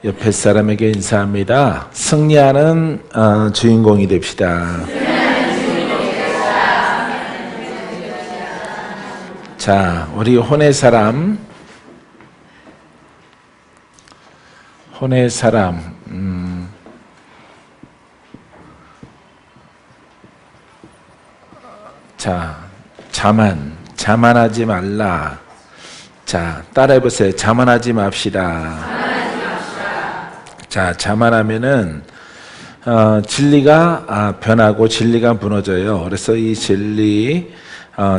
옆에 사람에게 인사합니다. 승리하는 주인공이 됩시다. 자, 우리 혼의 사람, 자, 자만하지 말라. 자, 따라해보세요. 자만하지 맙시다. 자, 자만하면은 진리가 변하고 진리가 무너져요. 그래서 이 진리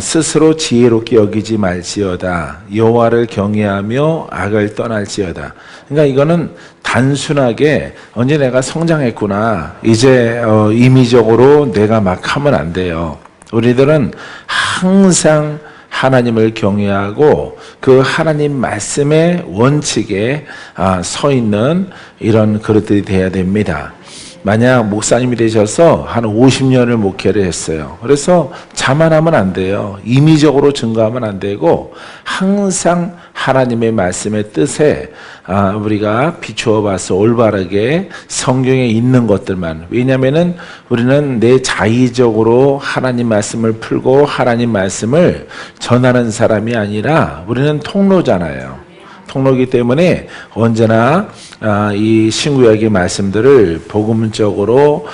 스스로 지혜롭게 여기지 말지어다. 여호와를 경외하며 악을 떠날지어다. 그러니까 이거는 단순하게 언제 내가 성장했구나, 이제 임의적으로 내가 막 하면 안 돼요. 우리들은 항상 하나님을 경외하고 그 하나님 말씀의 원칙에 서 있는 이런 그릇들이 되어야 됩니다. 만약 목사님이 되셔서 한 50년을 목회를 했어요. 그래서 자만하면 안 돼요. 임의적으로 증거하면 안 되고 항상 하나님의 말씀의 뜻에 우리가 비추어 봐서 올바르게 성경에 있는 것들만, 왜냐하면 우리는 내 자의적으로 하나님 말씀을 풀고 하나님 말씀을 전하는 사람이 아니라 우리는 통로잖아요. 통로이기 때문에 언제나 이 신구약의 말씀들을 복음적으로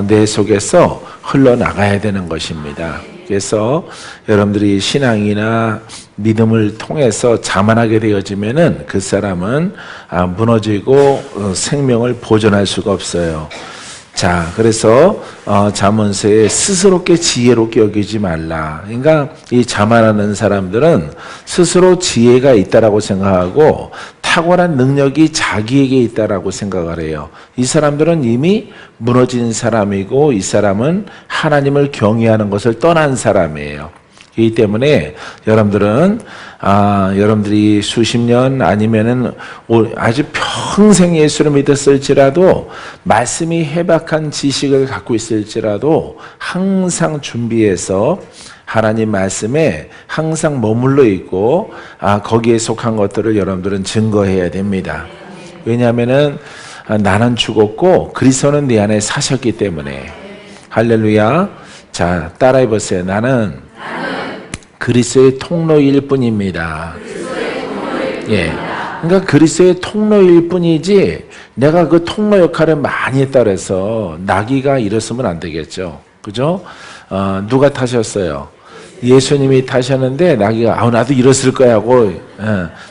내 속에서 흘러나가야 되는 것입니다. 그래서 여러분들이 신앙이나 믿음을 통해서 자만하게 되어지면은 그 사람은 무너지고 생명을 보존할 수가 없어요. 자, 그래서 잠언서에 스스로께 지혜롭게 여기지 말라. 그러니까 이 자만하는 사람들은 스스로 지혜가 있다라고 생각하고 탁월한 능력이 자기에게 있다라고 생각을 해요. 이 사람들은 이미 무너진 사람이고 이 사람은 하나님을 경외하는 것을 떠난 사람이에요. 그렇기 때문에 여러분들은 여러분들이 수십 년 아니면은 아주 평생 예수를 믿었을지라도 말씀이 해박한 지식을 갖고 있을지라도 항상 준비해서 하나님 말씀에 항상 머물러 있고 거기에 속한 것들을 여러분들은 증거해야 됩니다. 왜냐하면은 나는 죽었고 그리스도는 내 안에 사셨기 때문에. 할렐루야. 자, 따라해 보세요. 나는 그리스도의 통로일 뿐입니다. 예. 그러니까 그리스도의 통로일 뿐이지 내가 그 통로 역할을 많이 했다 그래서 나귀가 이랬으면 안 되겠죠. 그죠? 누가 타셨어요? 예수님이 타셨는데 나귀가 나도 이랬을 거야 하고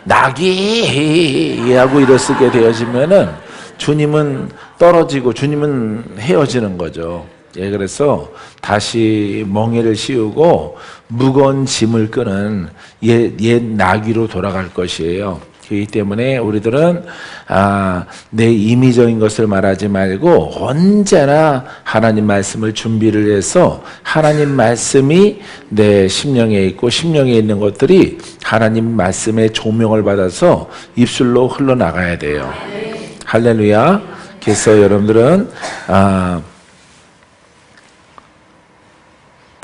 나귀 하고 이랬게 되어지면은 주님은 떨어지고 주님은 헤어지는 거죠. 예, 그래서 다시 멍에를 씌우고 무거운 짐을 끄는 옛 나귀로 돌아갈 것이에요. 그렇기 때문에 우리들은 내 임의적인 것을 말하지 말고 언제나 하나님 말씀을 준비를 해서 하나님 말씀이 내 심령에 있고 심령에 있는 것들이 하나님 말씀의 조명을 받아서 입술로 흘러나가야 돼요. 할렐루야. 그래서 여러분들은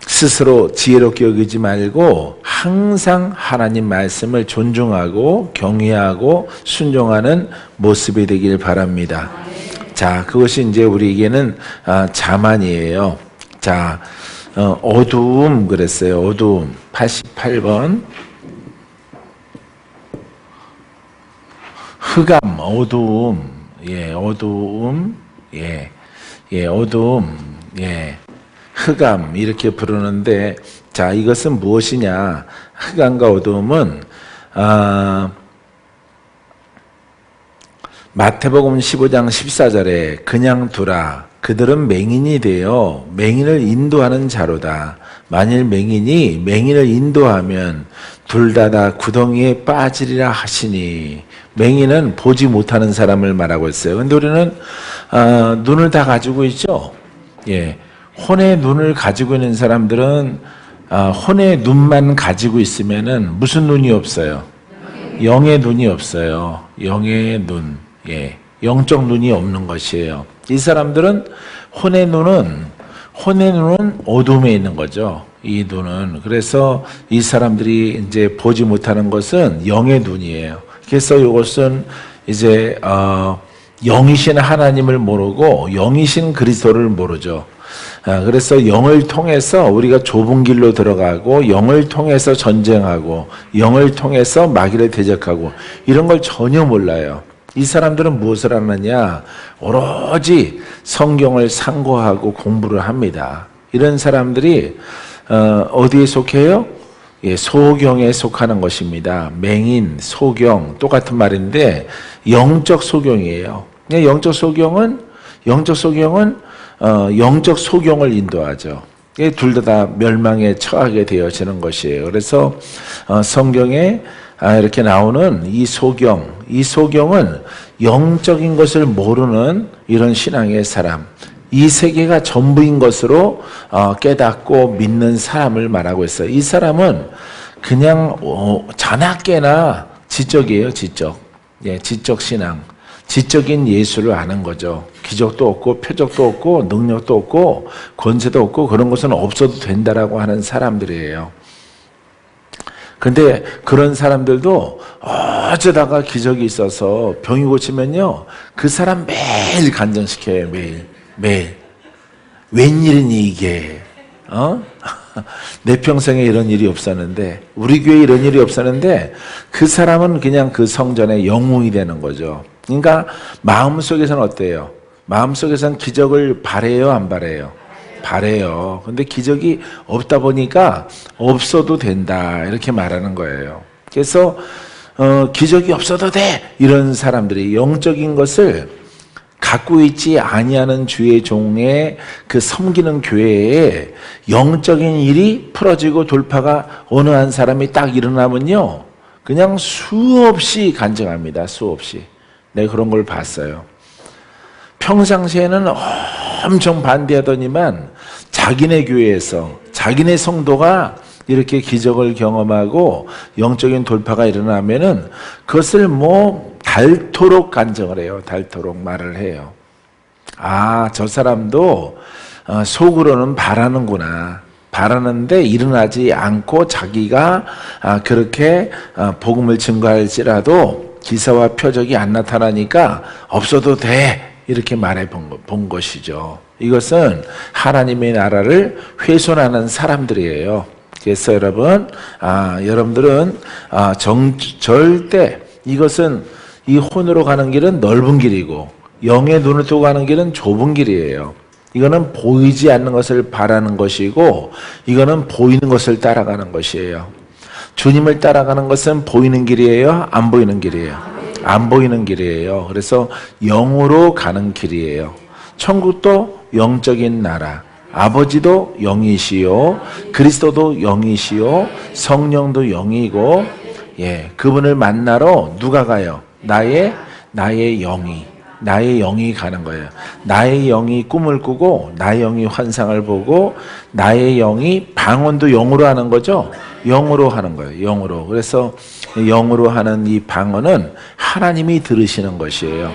스스로 지혜롭게 여기지 말고 항상 하나님 말씀을 존중하고 경외하고 순종하는 모습이 되길 바랍니다. 자, 그것이 이제 우리에게는 자만이에요. 자, 어두움 그랬어요. 어두움. 88번. 흑암, 어두움. 예, 어두움. 예, 어두움. 예. 흑암 이렇게 부르는데, 자, 이것은 무엇이냐? 흑암과 어두움은 마태복음 15장 14절에 그냥 두라. 그들은 맹인이 되어 맹인을 인도하는 자로다. 만일 맹인이 맹인을 인도하면 둘 다 구덩이에 빠지리라 하시니. 맹인은 보지 못하는 사람을 말하고 있어요. 근데 우리는 눈을 다 가지고 있죠. 예. 혼의 눈을 가지고 있는 사람들은 혼의 눈만 가지고 있으면은 무슨 눈이 없어요? 영의 눈이 없어요. 영의 눈. 예. 영적 눈이 없는 것이에요. 이 사람들은 혼의 눈은 어둠에 있는 거죠. 이 눈은. 그래서 이 사람들이 이제 보지 못하는 것은 영의 눈이에요. 그래서 이것은 이제 영이신 하나님을 모르고 영이신 그리스도를 모르죠. 그래서 영을 통해서 우리가 좁은 길로 들어가고 영을 통해서 전쟁하고 영을 통해서 마귀를 대적하고 이런 걸 전혀 몰라요. 이 사람들은 무엇을 하느냐? 오로지 성경을 상고하고 공부를 합니다. 이런 사람들이 어디에 속해요? 예, 소경에 속하는 것입니다. 맹인, 소경 똑같은 말인데 영적 소경이에요. 영적 소경은 영적 소경을 인도하죠. 둘 다 멸망에 처하게 되어지는 것이에요. 그래서 성경에 이렇게 나오는 이 소경은 영적인 것을 모르는 이런 신앙의 사람, 이 세계가 전부인 것으로 깨닫고 믿는 사람을 말하고 있어요. 이 사람은 그냥 자나깨나 지적이에요. 지적. 예, 지적 신앙. 지적인 예수를 아는 거죠. 기적도 없고 표적도 없고 능력도 없고 권세도 없고 그런 것은 없어도 된다라고 하는 사람들이에요. 근데 그런 사람들도 어쩌다가 기적이 있어서 병이 고치면요, 그 사람 매일 간증시켜요. 매일. 웬일이니 이게? 내 평생에 이런 일이 없었는데, 우리 교회에 이런 일이 없었는데 그 사람은 그냥 그 성전의 영웅이 되는 거죠. 그러니까 마음속에서는 어때요? 마음속에서는 기적을 바래요, 안 바래요? 바래요. 근데 기적이 없다 보니까 없어도 된다 이렇게 말하는 거예요. 그래서 기적이 없어도 돼 이런 사람들이 영적인 것을 갖고 있지 아니하는 주의 종의 그 섬기는 교회에 영적인 일이 풀어지고 돌파가 어느 한 사람이 딱 일어나면요, 그냥 수없이 간증합니다. 수없이. 내가 그런 걸 봤어요. 평상시에는 엄청 반대하더니만 자기네 교회에서 자기네 성도가 이렇게 기적을 경험하고 영적인 돌파가 일어나면은 그것을 닳도록 간증을 해요. 닳도록 말을 해요. 아, 저 사람도 속으로는 바라는구나. 바라는데 일어나지 않고 자기가 그렇게 복음을 증거할지라도 기사와 표적이 안 나타나니까 없어도 돼. 이렇게 말해 본 것이죠. 이것은 하나님의 나라를 훼손하는 사람들이에요. 그래서 여러분들은 절대 이것은 이 혼으로 가는 길은 넓은 길이고 영의 눈을 뜨고 가는 길은 좁은 길이에요. 이거는 보이지 않는 것을 바라는 것이고 이거는 보이는 것을 따라가는 것이에요. 주님을 따라가는 것은 보이는 길이에요? 안 보이는 길이에요? 안 보이는 길이에요. 그래서 영으로 가는 길이에요. 천국도 영적인 나라, 아버지도 영이시요, 그리스도도 영이시요, 성령도 영이고, 예, 그분을 만나러 누가 가요? 나의 영이 가는 거예요. 나의 영이 꿈을 꾸고 나의 영이 환상을 보고 나의 영이 방언도 영으로 하는 거죠. 영으로 하는 거예요. 영으로. 그래서 영으로 하는 이 방언은 하나님이 들으시는 것이에요.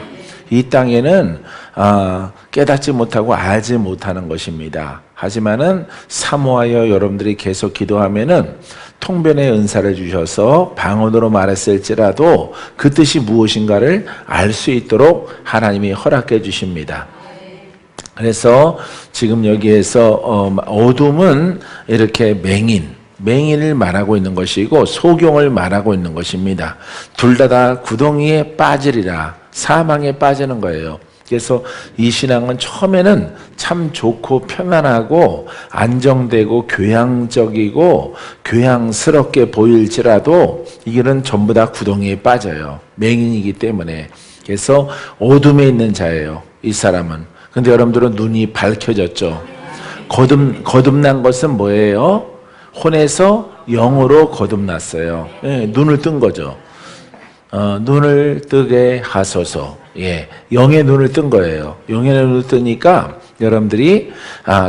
이 땅에는 깨닫지 못하고 알지 못하는 것입니다. 하지만은 사모하여 여러분들이 계속 기도하면은 통변의 은사를 주셔서 방언으로 말했을지라도 그 뜻이 무엇인가를 알 수 있도록 하나님이 허락해 주십니다. 그래서 지금 여기에서 어둠은 이렇게 맹인을 말하고 있는 것이고 소경을 말하고 있는 것입니다. 둘 다 구덩이에 빠지리라, 사망에 빠지는 거예요. 그래서 이 신앙은 처음에는 참 좋고 편안하고 안정되고 교양적이고 교양스럽게 보일지라도 이 길은 전부 다 구덩이에 빠져요. 맹인이기 때문에. 그래서 어둠에 있는 자예요, 이 사람은. 근데 여러분들은 눈이 밝혀졌죠. 거듭난 것은 뭐예요? 혼에서 영으로 거듭났어요. 예, 눈을 뜬 거죠. 눈을 뜨게 하소서. 예, 영의 눈을 뜬 거예요. 영의 눈을 뜨니까 여러분들이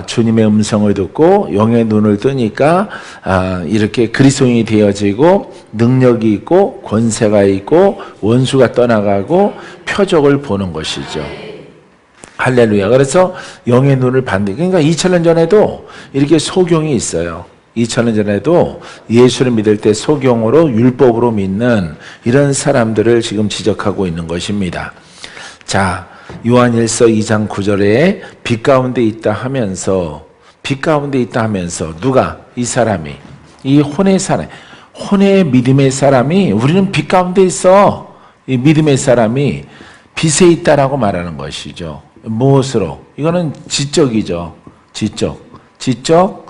주님의 음성을 듣고 영의 눈을 뜨니까 이렇게 그리스도인이 되어지고 능력이 있고 권세가 있고 원수가 떠나가고 표적을 보는 것이죠. 할렐루야. 그래서 영의 눈을 받는, 그러니까 2000년 전에도 이렇게 소경이 있어요. 2000년 전에도 예수를 믿을 때 소경으로 율법으로 믿는 이런 사람들을 지금 지적하고 있는 것입니다. 자, 요한일서 2장 9절에 빛 가운데 있다 하면서 누가? 이 사람이, 이 혼의 사람, 혼의 믿음의 사람이, 우리는 빛 가운데 있어. 이 믿음의 사람이 빛에 있다라고 말하는 것이죠. 무엇으로? 이거는 지적이죠. 지적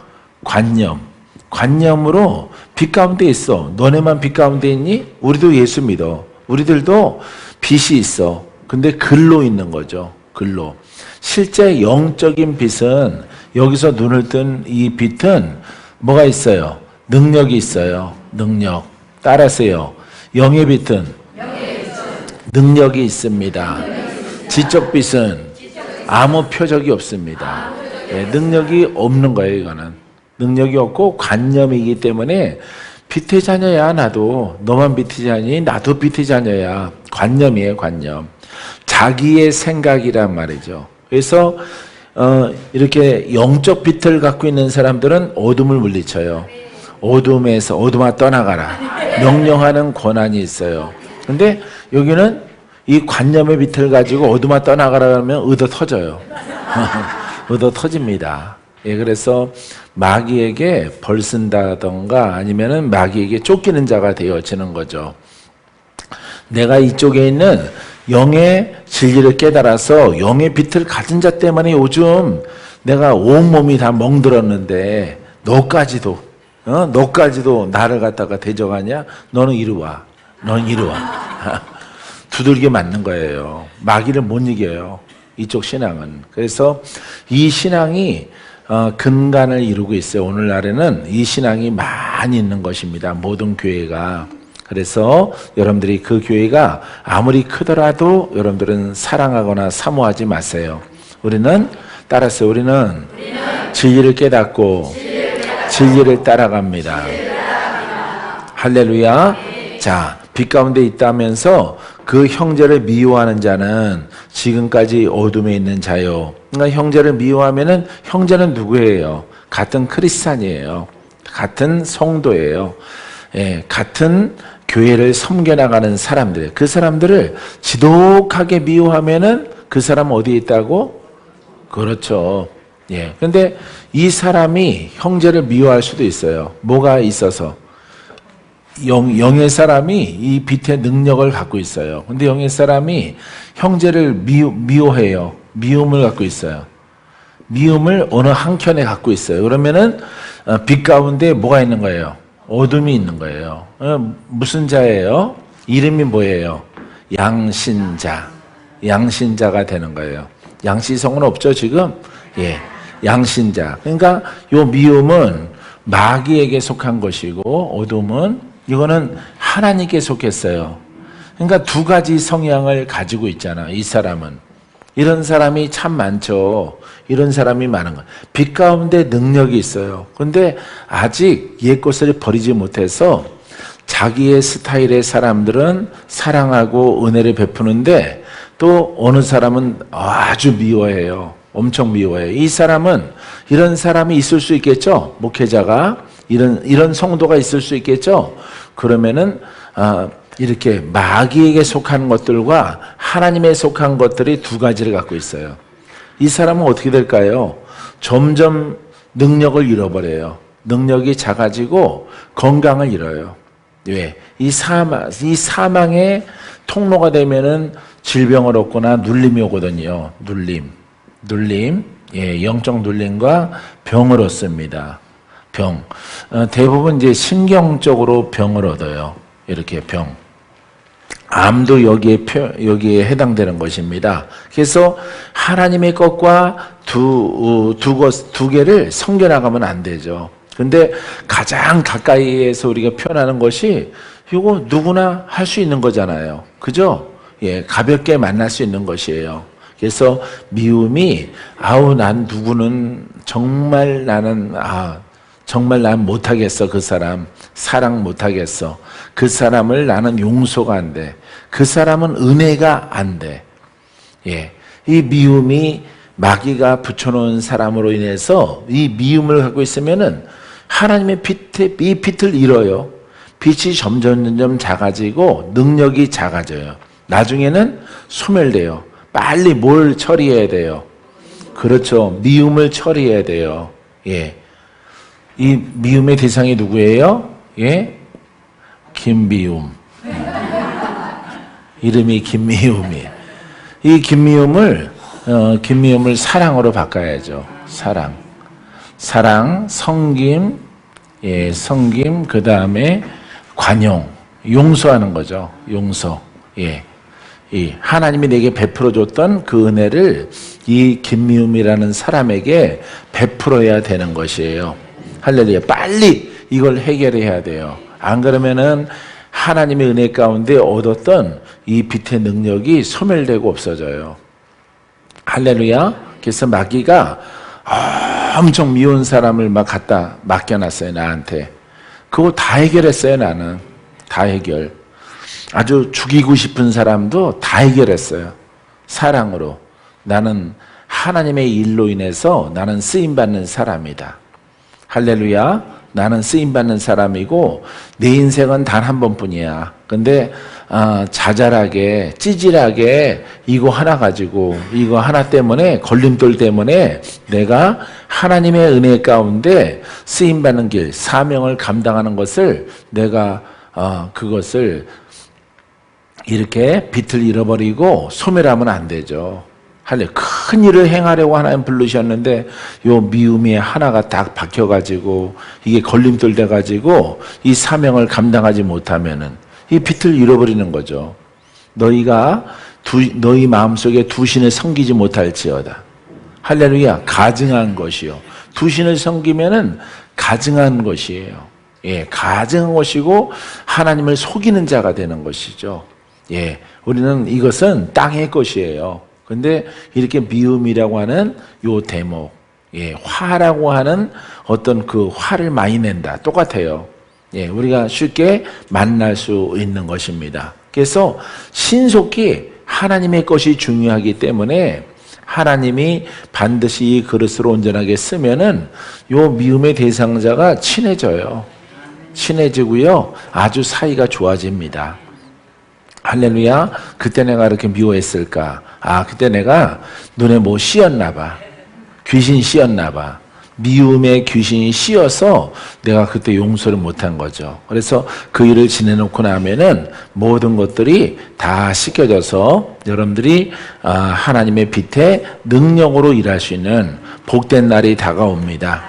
관념으로 빛 가운데 있어. 너네만 빛 가운데 있니? 우리도 예수 믿어. 우리들도 빛이 있어. 근데 글로 있는 거죠. 글로. 실제 영적인 빛은, 여기서 눈을 뜬 이 빛은 뭐가 있어요? 능력이 있어요. 능력. 따라서요. 영의 빛은 능력이 있습니다. 지적 빛은 아무 표적이 없습니다. 네, 능력이 없는 거예요. 이거는 능력이 없고 관념이기 때문에 빛의 자녀야. 나도. 너만 빛의 자녀니 나도 빛의 자녀야. 관념이에요. 관념. 자기의 생각이란 말이죠. 그래서 이렇게 영적 빛을 갖고 있는 사람들은 어둠을 물리쳐요. 어둠아 떠나가라. 명령하는 권한이 있어요. 근데 여기는 이 관념의 빛을 가지고 어둠아 떠나가라 하면 얻어 터져요. 얻어 터집니다. 예, 그래서 마귀에게 벌쓴다던가 아니면은 마귀에게 쫓기는 자가 되어지는 거죠. 내가 이쪽에 있는 영의 진리를 깨달아서 영의 빛을 가진 자 때문에 요즘 내가 온몸이 다 멍들었는데 너까지도 나를 갖다가 대적하냐? 너는 이리 와. 두들겨 맞는 거예요. 마귀를 못 이겨요. 이쪽 신앙은. 그래서 이 신앙이 근간을 이루고 있어요. 오늘날에는 이 신앙이 많이 있는 것입니다. 모든 교회가. 그래서 여러분들이 그 교회가 아무리 크더라도 여러분들은 사랑하거나 사모하지 마세요. 우리는 진리를 깨닫고 진리를 따라갑니다. 할렐루야. 자, 빛 가운데 있다면서 그 형제를 미워하는 자는 지금까지 어둠에 있는 자요. 그러니까 형제를 미워하면은 형제는 누구예요? 같은 크리스찬이에요. 같은 성도예요. 예, 같은 교회를 섬겨나가는 사람들. 그 사람들을 지독하게 미워하면은 그 사람 어디에 있다고? 그렇죠. 예. 근데 이 사람이 형제를 미워할 수도 있어요. 뭐가 있어서? 영의 사람이 이 빛의 능력을 갖고 있어요. 근데 영의 사람이 형제를 미워해요. 미움을 갖고 있어요. 미움을 어느 한켠에 갖고 있어요. 그러면은 빛 가운데 뭐가 있는 거예요? 어둠이 있는 거예요. 무슨 자예요? 이름이 뭐예요? 양신자가 되는 거예요. 양시성은 없죠, 지금? 예. 양신자. 그러니까 요 미움은 마귀에게 속한 것이고 어둠은 이거는 하나님께 속했어요. 그러니까 두 가지 성향을 가지고 있잖아. 이 사람은. 이런 사람이 참 많죠. 이런 사람이 많은 거예요. 빛 가운데 능력이 있어요. 그런데 아직 옛것을 버리지 못해서 자기의 스타일의 사람들은 사랑하고 은혜를 베푸는데 또 어느 사람은 아주 미워해요. 엄청 미워해요. 이 사람은 이런 사람이 있을 수 있겠죠. 목회자가 이런 성도가 있을 수 있겠죠. 그러면은 이렇게 마귀에게 속한 것들과 하나님에 속한 것들이 두 가지를 갖고 있어요. 이 사람은 어떻게 될까요? 점점 능력을 잃어버려요. 능력이 작아지고 건강을 잃어요. 왜? 이 사망의 통로가 되면은 질병을 얻거나 눌림이 오거든요. 눌림, 예, 영적 눌림과 병을 얻습니다. 병. 대부분 이제 신경적으로 병을 얻어요. 이렇게 병. 암도 여기에 해당되는 것입니다. 그래서 하나님의 것과 두 개를 섬겨나가면 안 되죠. 근데 가장 가까이에서 우리가 표현하는 것이 이거 누구나 할 수 있는 거잖아요. 그죠? 예, 가볍게 만날 수 있는 것이에요. 그래서 미움이 난 누구는 정말 나는 못하겠어. 그 사람 사랑 못하겠어. 그 사람을 나는 용서가 안 돼. 그 사람은 은혜가 안 돼. 예, 이 미움이 마귀가 붙여놓은 사람으로 인해서 이 미움을 갖고 있으면은 하나님의 이 빛을 잃어요. 빛이 점점 작아지고 능력이 작아져요. 나중에는 소멸돼요. 빨리 뭘 처리해야 돼요? 그렇죠. 미움을 처리해야 돼요. 예. 이 미움의 대상이 누구예요? 예? 김미움. 이름이 김미움이에요. 이 김미움을 사랑으로 바꿔야죠. 사랑, 성김, 예, 성김, 그 다음에 관용, 용서하는 거죠. 용서. 예. 이 하나님이 내게 베풀어 줬던 그 은혜를 이 김미움이라는 사람에게 베풀어야 되는 것이에요. 할렐루야. 빨리 이걸 해결해야 돼요. 안 그러면은 하나님의 은혜 가운데 얻었던 이 빛의 능력이 소멸되고 없어져요. 할렐루야. 그래서 마귀가 엄청 미운 사람을 막 갖다 맡겨놨어요. 나한테. 그거 다 해결했어요. 나는. 다 해결. 아주 죽이고 싶은 사람도 다 해결했어요. 사랑으로. 나는 하나님의 일로 인해서 나는 쓰임받는 사람이다. 할렐루야. 나는 쓰임받는 사람이고 내 인생은 단 한 번뿐이야. 근데 자잘하게 찌질하게 이거 하나 가지고 이거 하나 때문에 걸림돌 때문에 내가 하나님의 은혜 가운데 쓰임받는 길, 사명을 감당하는 것을 내가 그것을 이렇게 빛을 잃어버리고 소멸하면 안 되죠. 큰 일을 행하려고 하나님 부르셨는데 요 미움이 하나가 딱 박혀가지고 이게 걸림돌 돼가지고 이 사명을 감당하지 못하면은 이 빛을 잃어버리는 거죠. 너희가 너희 마음속에 두 신을 섬기지 못할지어다. 할렐루야. 가증한 것이요. 두 신을 섬기면은 가증한 것이에요. 예, 가증한 것이고 하나님을 속이는 자가 되는 것이죠. 예, 우리는 이것은 땅의 것이에요. 근데 이렇게 미움이라고 하는 요 대목, 예, 화라고 하는 어떤 그 화를 많이 낸다. 똑같아요. 예, 우리가 쉽게 만날 수 있는 것입니다. 그래서 신속히 하나님의 것이 중요하기 때문에 하나님이 반드시 이 그릇으로 온전하게 쓰면은 요 미움의 대상자가 친해져요. 친해지고요. 아주 사이가 좋아집니다. 할렐루야. 그때 내가 이렇게 미워했을까? 그때 내가 눈에 뭐 씌었나 봐. 귀신 씌었나 봐. 미움의 귀신이 씌어서 내가 그때 용서를 못한 거죠. 그래서 그 일을 지내놓고 나면은 모든 것들이 다 씻겨져서 여러분들이 하나님의 빛의 능력으로 일할 수 있는 복된 날이 다가옵니다.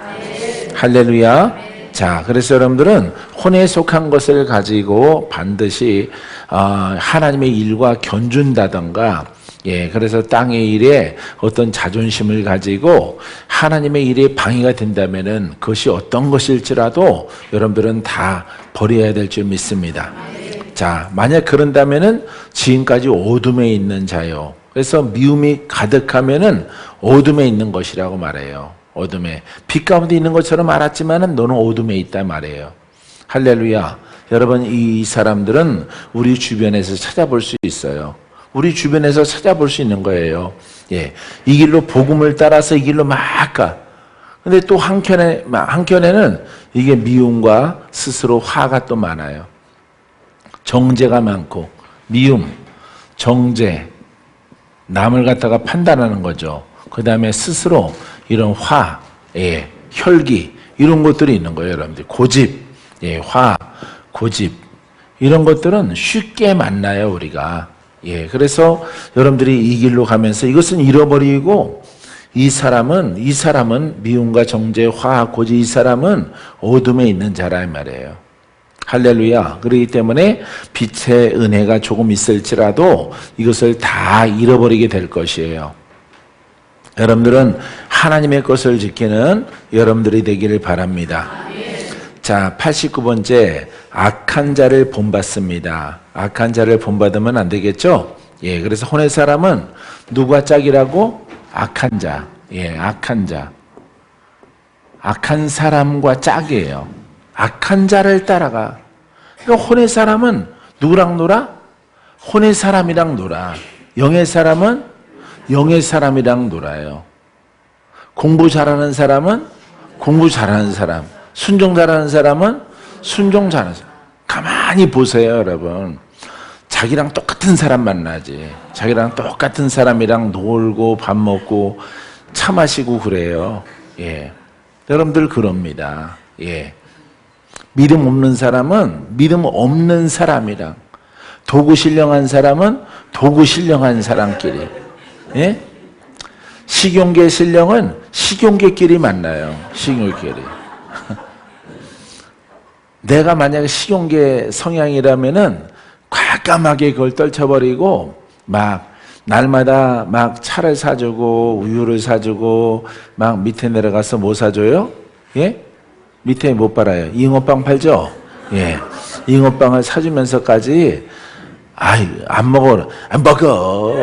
할렐루야. 자, 그래서 여러분들은 혼에 속한 것을 가지고 반드시 하나님의 일과 견준다던가, 예, 그래서 땅의 일에 어떤 자존심을 가지고 하나님의 일에 방해가 된다면은 그것이 어떤 것일지라도 여러분들은 다 버려야 될 줄 믿습니다. 자, 만약 그런다면은 지금까지 어둠에 있는 자요. 그래서 미움이 가득하면은 어둠에 있는 것이라고 말해요. 어둠에. 빛 가운데 있는 것처럼 알았지만은 너는 어둠에 있단 말이에요. 할렐루야. 여러분, 이 사람들은 우리 주변에서 찾아볼 수 있어요. 우리 주변에서 찾아볼 수 있는 거예요. 예. 이 길로 복음을 따라서 이 길로 막 가. 근데 또 한켠에는 이게 미움과 스스로 화가 또 많아요. 정죄가 많고, 미움, 정죄, 남을 갖다가 판단하는 거죠. 그 다음에 스스로 이런 화, 예, 혈기, 이런 것들이 있는 거예요, 여러분들. 고집, 예, 화, 고집. 이런 것들은 쉽게 만나요, 우리가. 예, 그래서 여러분들이 이 길로 가면서 이것은 잃어버리고 이 사람은 미움과 정죄, 화, 고집, 이 사람은 어둠에 있는 자라 이 말이에요. 할렐루야. 그렇기 때문에 빛의 은혜가 조금 있을지라도 이것을 다 잃어버리게 될 것이에요. 여러분들은 하나님의 것을 지키는 여러분들이 되기를 바랍니다. 자, 89번째, 악한 자를 본받습니다. 악한 자를 본받으면 안 되겠죠? 예, 그래서 혼의 사람은 누가 짝이라고? 악한 자. 예, 악한 자. 악한 사람과 짝이에요. 악한 자를 따라가. 그러니까 혼의 사람은 누구랑 놀아? 혼의 사람이랑 놀아. 영의 사람은 영의 사람이랑 놀아요. 공부 잘하는 사람은 공부 잘하는 사람. 순종 잘하는 사람은 순종 잘하는 사람. 가만히 보세요, 여러분. 자기랑 똑같은 사람 만나지. 자기랑 똑같은 사람이랑 놀고 밥 먹고 차 마시고 그래요. 예. 여러분들 그럽니다. 예. 믿음 없는 사람은 믿음 없는 사람이랑, 도구 신령한 사람은 도구 신령한 사람끼리, 예? 식용계 신령은 식용계끼리 만나요. 식용계끼리. 내가 만약에 식용계 성향이라면은 과감하게 그걸 떨쳐버리고 막 날마다 막 차를 사주고 우유를 사주고 막 밑에 내려가서 뭐 사줘요? 예? 밑에 못 팔아요. 잉어빵 팔죠? 예. 잉어빵을 사주면서까지 아이 안 먹어. 안 먹어.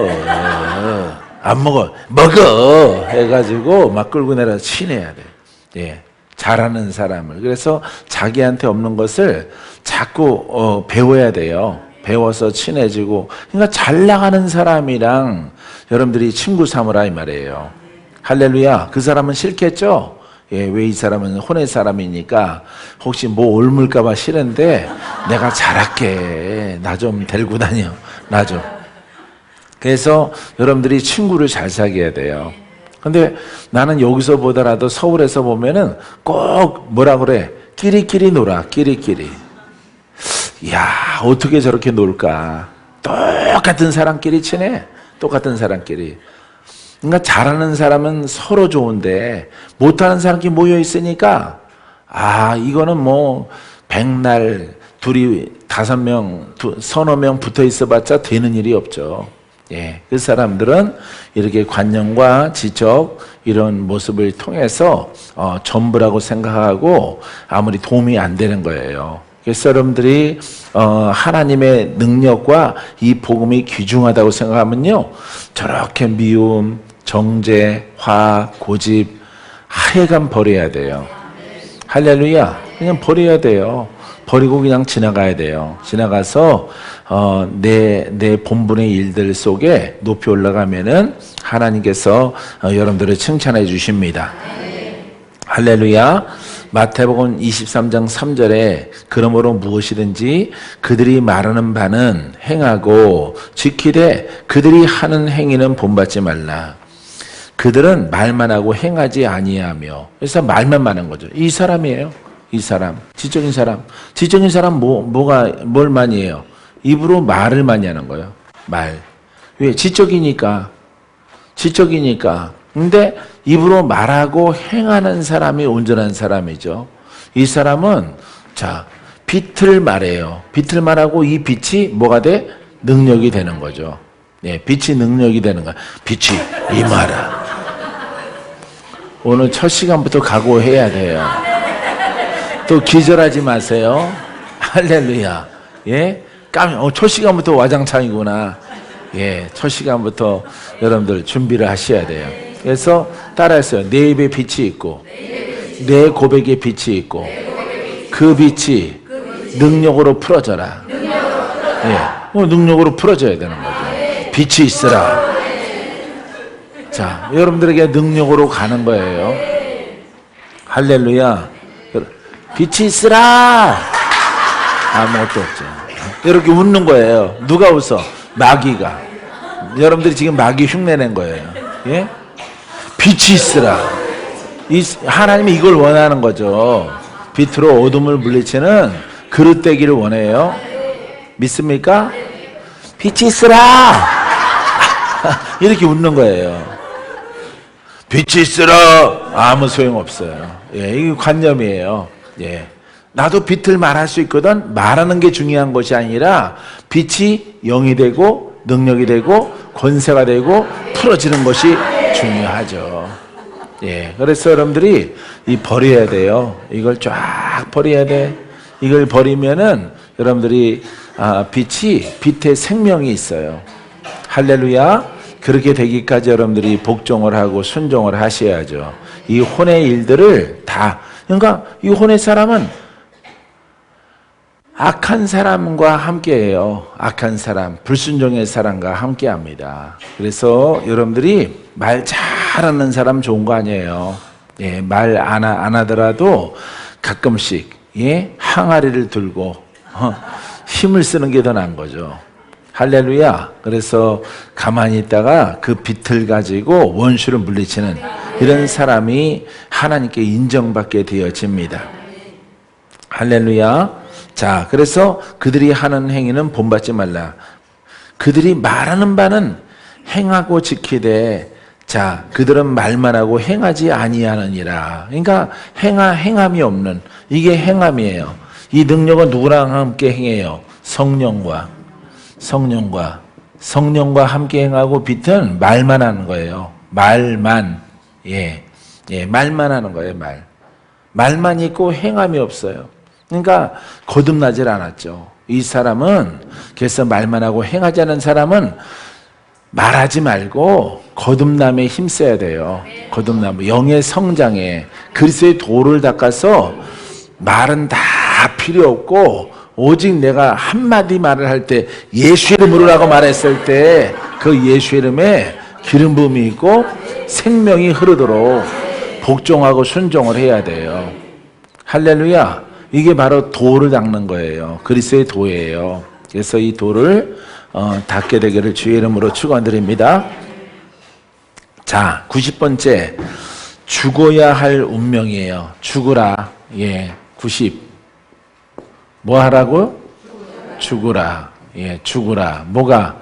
안 먹어. 먹어. 해가지고 막 끌고 내려 친해야 돼. 예. 잘하는 사람을. 그래서 자기한테 없는 것을 자꾸 배워야 돼요. 배워서 친해지고. 그러니까 잘 나가는 사람이랑 여러분들이 친구 삼으라 이 말이에요. 할렐루야. 그 사람은 싫겠죠? 예, 왜 이 사람은 혼의 사람이니까 혹시 뭐 옮을까 봐 싫은데 내가 잘할게. 나 좀 데리고 다녀. 나 좀. 그래서 여러분들이 친구를 잘 사귀어야 돼요. 근데 나는 여기서 보더라도 서울에서 보면은 꼭 뭐라 그래? 끼리끼리 놀아. 끼리끼리. 이야, 어떻게 저렇게 놀까? 똑같은 사람끼리 친해. 똑같은 사람끼리. 그러니까 잘하는 사람은 서로 좋은데 못하는 사람끼리 모여 있으니까 이거는 뭐 백날 둘이 5명, 서너 명 붙어 있어봤자 되는 일이 없죠. 예, 그 사람들은 이렇게 관념과 지적 이런 모습을 통해서 전부라고 생각하고 아무리 도움이 안 되는 거예요. 그래서 여러분들이 하나님의 능력과 이 복음이 귀중하다고 생각하면요, 저렇게 미움, 정죄, 화, 고집 하여간 버려야 돼요. 할렐루야. 그냥 버려야 돼요. 버리고 그냥 지나가야 돼요. 지나가서 내 본분의 일들 속에 높이 올라가면은 하나님께서 여러분들을 칭찬해 주십니다. 할렐루야. 마태복음 23장 3절에 그러므로 무엇이든지 그들이 말하는 바는 행하고 지키되 그들이 하는 행위는 본받지 말라. 그들은 말만 하고 행하지 아니하며. 그래서 말만 많은 거죠. 이 사람이에요. 이 사람, 지적인 사람. 지적인 사람 뭘 많이 해요? 입으로 말을 많이 하는 거예요. 말. 왜? 지적이니까. 근데 입으로 말하고 행하는 사람이 온전한 사람이죠. 이 사람은 빛을 말해요. 빛을 말하고 이 빛이 뭐가 돼? 능력이 되는 거죠. 네, 빛이 능력이 되는 거야. 빛이 임하라. 오늘 첫 시간부터 각오해야 돼요. 또 기절하지 마세요. 할렐루야. 예? 첫 시간부터 와장창이구나. 예, 첫 시간부터 여러분들 준비를 하셔야 돼요. 그래서 따라했어요. 내 입에 빛이 있고, 내 고백에 빛이 있고, 그 빛이 능력으로 풀어져라. 예, 능력으로 풀어져야 되는 거죠. 빛이 있으라. 자, 여러분들에게 능력으로 가는 거예요. 할렐루야. 빛이 있으라. 아무것도 없죠. 이렇게 웃는 거예요. 누가 웃어? 마귀가. 여러분들이 지금 마귀 흉내낸 거예요. 예? 빛이 있으라. 하나님이 이걸 원하는 거죠. 빛으로 어둠을 물리치는 그릇 되기를 원해요. 믿습니까? 빛이 있으라. 이렇게 웃는 거예요. 빛이 있으라. 아무 소용없어요. 예, 이게 관념이에요. 예. 나도 빛을 말할 수 있거든. 말하는 게 중요한 것이 아니라 빛이 영이 되고 능력이 되고 권세가 되고 풀어지는 것이 중요하죠. 예. 그래서 여러분들이 버려야 돼요. 이걸 쫙 버려야 돼. 이걸 버리면은 여러분들이 빛의 생명이 있어요. 할렐루야. 그렇게 되기까지 여러분들이 복종을 하고 순종을 하셔야죠. 이 혼의 일들을 다. 그러니까 이 혼의 사람은 악한 사람과 함께해요. 악한 사람, 불순종의 사람과 함께합니다. 그래서 여러분들이 말 잘하는 사람 좋은 거 아니에요. 예, 말 안 하더라도 가끔씩 항아리를 들고 힘을 쓰는 게 더 나은 거죠. 할렐루야. 그래서 가만히 있다가 그 빛을 가지고 원수를 물리치는 이런 사람이 하나님께 인정받게 되어집니다. 할렐루야. 자, 그래서 그들이 하는 행위는 본받지 말라. 그들이 말하는 바는 행하고 지키되, 자, 그들은 말만 하고 행하지 아니하느니라. 그러니까 행함이 없는, 이게 행함이에요. 이 능력은 누구랑 함께 행해요? 성령과 함께 행하고, 빛은 말만 하는 거예요. 말만. 말만 하는 거예요. 말만 있고 행함이 없어요. 그러니까 거듭나질 않았죠. 이 사람은, 그래서 말만 하고 행하지 않은 사람은 말하지 말고 거듭남에 힘써야 돼요. 거듭남, 영의 성장에 그리스도의 도를 닦아서 말은 다 필요 없고 오직 내가 한마디 말을 할 때 예수 이름으로 라고 말했을 때 그 예수 이름에 기름 부음이 있고 생명이 흐르도록 복종하고 순종을 해야 돼요. 할렐루야. 이게 바로 도를 닦는 거예요. 그리스도의 도예요. 그래서 이 도를 닦게 되기를 주의 이름으로 축원드립니다. 자, 90번째, 죽어야 할 운명이에요. 죽으라. 90. 뭐 하라고? 죽으라. 죽으라. 뭐가?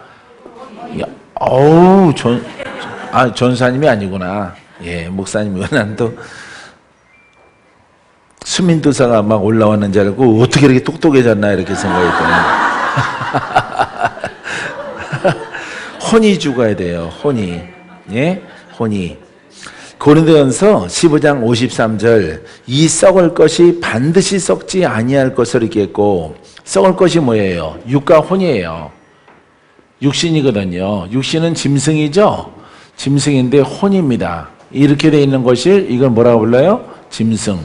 전사님이 아니구나. 목사님이구나. 난 또 수민도사가 막 올라왔는 줄 알고 어떻게 이렇게 똑똑해졌나 이렇게 생각했더니 혼이 죽어야 돼요. 혼이. 혼이. 고린도전서 15장 53절, 이 썩을 것이 반드시 썩지 아니할 것을 읽겠고, 썩을 것이 뭐예요? 육과 혼이에요. 육신이거든요. 육신은 짐승이죠. 짐승인데 혼입니다. 이렇게 돼 있는 것을 이걸 뭐라고 불러요? 짐승.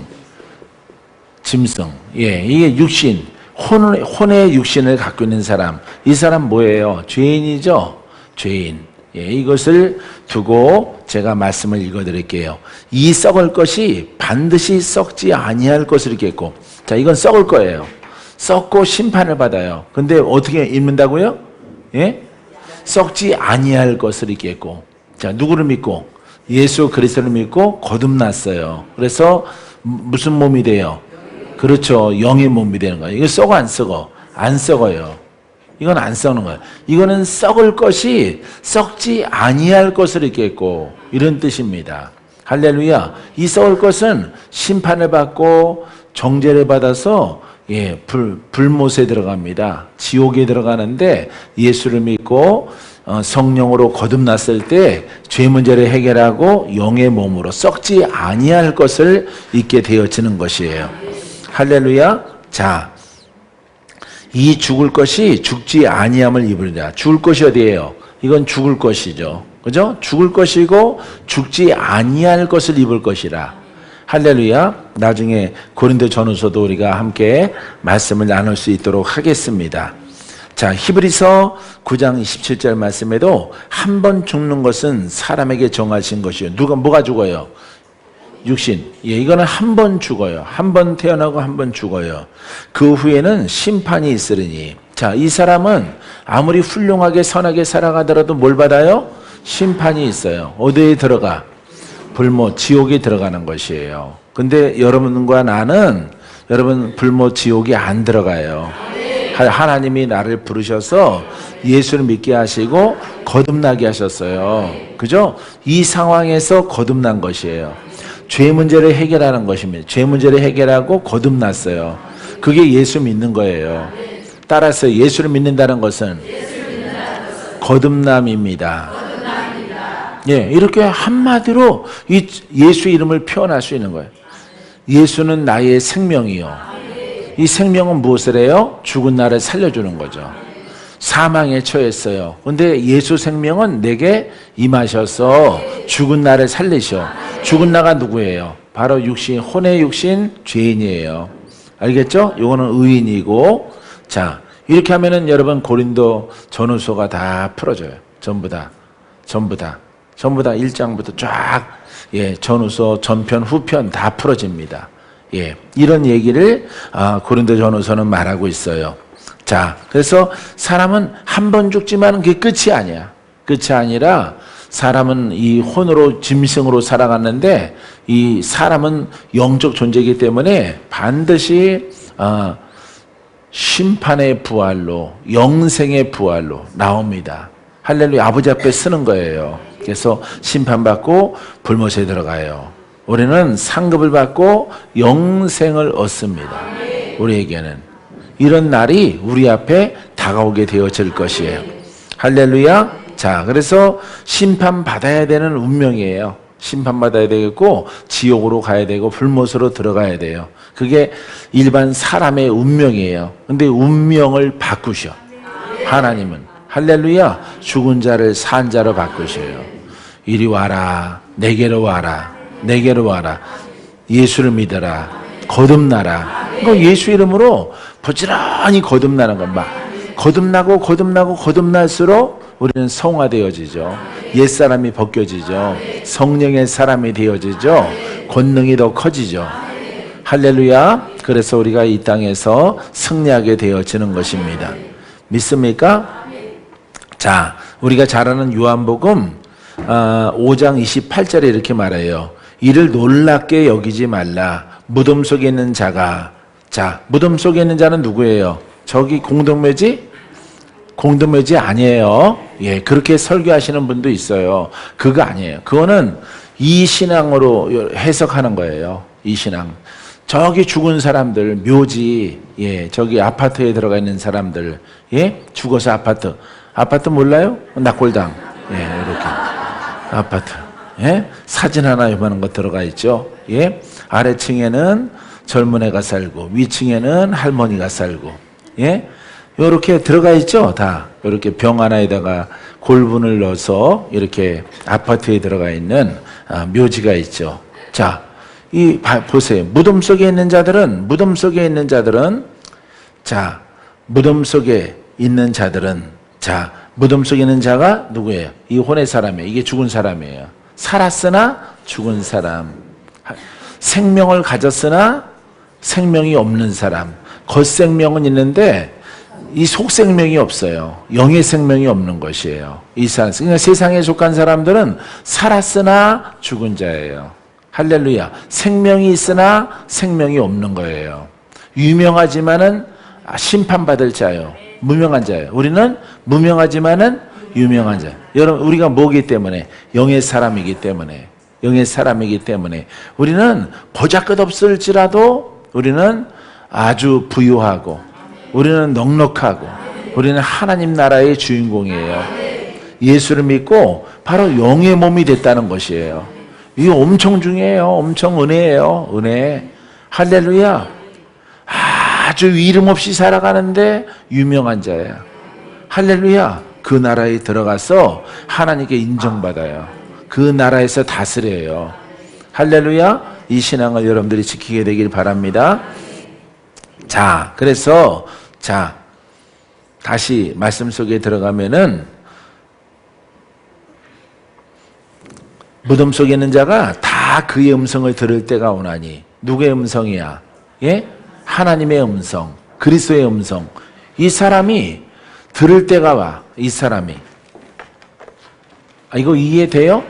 이게 육신, 혼의 육신을 갖고 있는 사람. 이 사람 뭐예요? 죄인이죠. 죄인. 이것을 두고 제가 말씀을 읽어드릴게요. 이 썩을 것이 반드시 썩지 아니할 것을 읽겠고, 자, 이건 썩을 거예요. 썩고 심판을 받아요. 근데 어떻게 읽는다고요? 썩지 아니할 것을 읽겠고, 자, 누구를 믿고? 예수 그리스도를 믿고 거듭났어요. 그래서 무슨 몸이 돼요? 그렇죠. 영의 몸이 되는 거예요. 이거 썩어 안 썩어? 안 썩어요. 이건 안 썩는 거예요. 이거는 썩을 것이 썩지 아니할 것을 읽겠고, 이런 뜻입니다. 할렐루야. 이 썩을 것은 심판을 받고 정죄를 받아서 불못에 들어갑니다. 지옥에 들어가는데 예수를 믿고 성령으로 거듭났을 때 죄 문제를 해결하고 영의 몸으로 썩지 아니할 것을 잊게 되어지는 것이에요. 할렐루야. 자, 이 죽을 것이 죽지 아니함을 입으리라. 죽을 것이 어디예요? 이건 죽을 것이죠. 그죠? 죽을 것이고 죽지 아니할 것을 입을 것이라. 할렐루야. 나중에 고린도전후서도 우리가 함께 말씀을 나눌 수 있도록 하겠습니다. 자, 히브리서 9장 27절 말씀에도 한 번 죽는 것은 사람에게 정하신 것이요. 뭐가 죽어요? 육신. 이거는 한 번 죽어요. 한 번 태어나고 한 번 죽어요. 그 후에는 심판이 있으리니. 자, 이 사람은 아무리 훌륭하게 선하게 살아가더라도 뭘 받아요? 심판이 있어요. 어디에 들어가? 불못, 지옥에 들어가는 것이에요. 근데 여러분과 나는, 여러분, 불못, 지옥에 안 들어가요. 하나님이 나를 부르셔서 예수를 믿게 하시고 거듭나게 하셨어요. 그죠? 이 상황에서 거듭난 것이에요. 죄 문제를 해결하는 것입니다. 죄 문제를 해결하고 거듭났어요. 그게 예수 믿는 거예요. 따라서 예수를 믿는다는 것은 거듭남입니다. 이렇게 한마디로 이 예수 이름을 표현할 수 있는 거예요. 예수는 나의 생명이요. 이 생명은 무엇을 해요? 죽은 나를 살려주는 거죠. 사망에 처했어요. 근데 예수 생명은 내게 임하셔서 죽은 나를 살리셔. 죽은 나가 누구예요? 바로 육신, 혼의 육신, 죄인이에요. 알겠죠? 요거는 의인이고. 자, 이렇게 하면은 여러분 고린도 전후서가 다 풀어져요. 전부 다 1장부터 쫙, 전후서, 전편, 후편 다 풀어집니다. 이런 얘기를 고린도 전후서는 말하고 있어요. 자, 그래서 사람은 한 번 죽지만 그게 끝이 아니야. 끝이 아니라 사람은 이 혼으로 짐승으로 살아갔는데 이 사람은 영적 존재이기 때문에 반드시 심판의 부활로 영생의 부활로 나옵니다. 할렐루야. 아버지 앞에 쓰는 거예요. 그래서 심판받고 불못에 들어가요. 우리는 상급을 받고 영생을 얻습니다. 우리에게는 이런 날이 우리 앞에 다가오게 되어질 것이에요. 할렐루야. 자, 그래서 심판받아야 되는 운명이에요. 심판받아야 되겠고 지옥으로 가야 되고 불못으로 들어가야 돼요. 그게 일반 사람의 운명이에요. 근데 운명을 바꾸셔. 하나님은. 할렐루야. 죽은 자를 산 자로 바꾸셔요. 이리 와라. 내게로 와라. 내게로 와라. 예수를 믿어라. 거듭나라. 그러니까 예수 이름으로 부지런히 거듭나는 것. 막 거듭날수록 우리는 성화되어지죠. 옛사람이 벗겨지죠. 성령의 사람이 되어지죠. 권능이 더 커지죠. 할렐루야. 그래서 우리가 이 땅에서 승리하게 되어지는 것입니다. 믿습니까? 자, 우리가 잘 아는 요한복음 5장 28절에 이렇게 말해요. 이를 놀랍게 여기지 말라. 무덤 속에 있는 자가. 자, 무덤 속에 있는 자는 누구예요? 저기 공동묘지? 공동묘지 아니에요. 예, 그렇게 설교하시는 분도 있어요. 그거 아니에요. 그거는 이신앙으로 해석하는 거예요. 이신앙. 저기 죽은 사람들, 묘지, 예, 저기 아파트에 들어가 있는 사람들, 예, 죽어서 아파트 몰라요? 낙골당, 예, 이렇게 아파트, 예, 사진 하나 요만한 거 들어가 있죠. 예, 아래층에는 젊은 애가 살고 위층에는 할머니가 살고, 예, 이렇게 들어가 있죠. 다 이렇게 병 하나에다가 골분을 넣어서 이렇게 아파트에 들어가 있는 묘지가 있죠. 자, 보세요. 무덤 속에 있는 자들은 자, 무덤 속에 있는 자가 누구예요? 이 혼의 사람이에요. 이게 죽은 사람이에요. 살았으나 죽은 사람. 생명을 가졌으나 생명이 없는 사람. 겉생명은 있는데 이 속생명이 없어요. 영의 생명이 없는 것이에요. 그러니까 세상에 속한 사람들은 살았으나 죽은 자예요. 할렐루야. 생명이 있으나 생명이 없는 거예요. 유명하지만은 심판받을 자예요. 무명한 자예요. 우리는 무명하지만은 유명한 자. 여러분, 우리가 뭐기 때문에? 영의 사람이기 때문에. 우리는 보잘것없을지라도 우리는 아주 부유하고 우리는 넉넉하고 우리는 하나님 나라의 주인공이에요. 예수를 믿고 바로 영의 몸이 됐다는 것이에요. 이거 엄청 중요해요. 엄청 은혜예요. 은혜. 할렐루야. 아주 이름 없이 살아가는데 유명한 자예요. 할렐루야. 그 나라에 들어가서 하나님께 인정받아요. 그 나라에서 다스려요. 할렐루야. 이 신앙을 여러분들이 지키게 되길 바랍니다. 자, 그래서 다시 말씀 속에 들어가면은 무덤 속에 있는 자가 다 그의 음성을 들을 때가 오나니. 누구의 음성이야? 예? 하나님의 음성, 그리스도의 음성. 이 사람이 들을 때가 와. 이 사람이. 이거 이해돼요?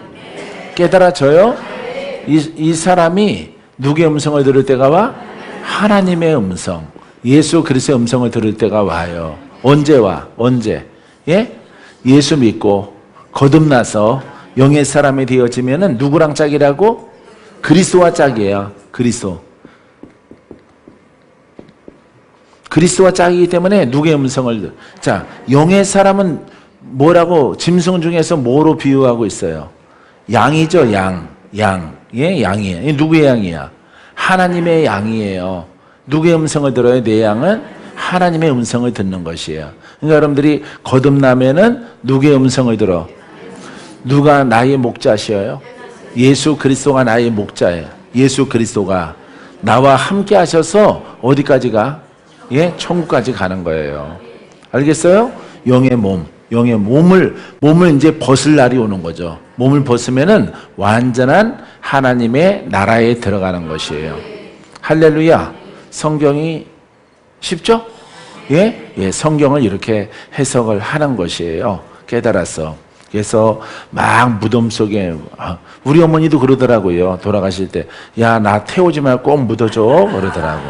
깨달아져요? 이 사람이 누구의 음성을 들을 때가 와? 하나님의 음성. 예수 그리스도의 음성을 들을 때가 와요. 언제 와? 언제? 예? 예수 믿고 거듭나서 영의 사람이 되어지면은 누구랑 짝이라고? 그리스도와 짝이에요. 그리스도와 짝이기 때문에 누구의 음성을. 자, 영의 사람은 뭐라고? 짐승 중에서 뭐로 비유하고 있어요? 양이죠. 양. 예, 양이에요. 누구의 양이야? 하나님의 양이에요. 누구의 음성을 들어요? 내 양은 하나님의 음성을 듣는 것이에요. 그러니까 여러분들이 거듭나면은 누구의 음성을 들어? 누가 나의 목자시여요? 예수 그리스도가 나의 목자예요. 예수 그리스도가 나와 함께 하셔서 어디까지 가? 예, 천국까지 가는 거예요. 알겠어요? 영의 몸을 이제 벗을 날이 오는 거죠. 몸을 벗으면은 완전한 하나님의 나라에 들어가는 것이에요. 할렐루야. 성경이 쉽죠? 예? 예, 성경을 이렇게 해석을 하는 것이에요. 깨달아서. 그래서 막 무덤 속에, 우리 어머니도 그러더라고요. 돌아가실 때, 야, 나 태우지 말고 꼭 묻어줘. 그러더라고.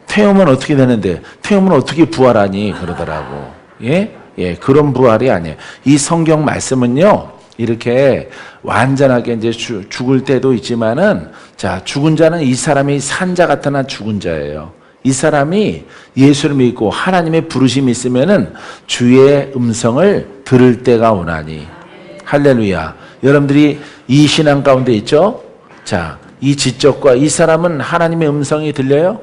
태우면 어떻게 되는데, 태우면 어떻게 부활하니? 그러더라고. 예? 예, 그런 부활이 아니에요. 이 성경 말씀은요, 이렇게 완전하게 이제 죽을 때도 있지만은, 자, 죽은 자는 이 사람이 산자 같은 한 죽은 자예요. 이 사람이 예수를 믿고 하나님의 부르심이 있으면은 주의 음성을 들을 때가 오나니. 할렐루야. 여러분들이 이 신앙 가운데 있죠? 자, 이 지적과 이 사람은 하나님의 음성이 들려요?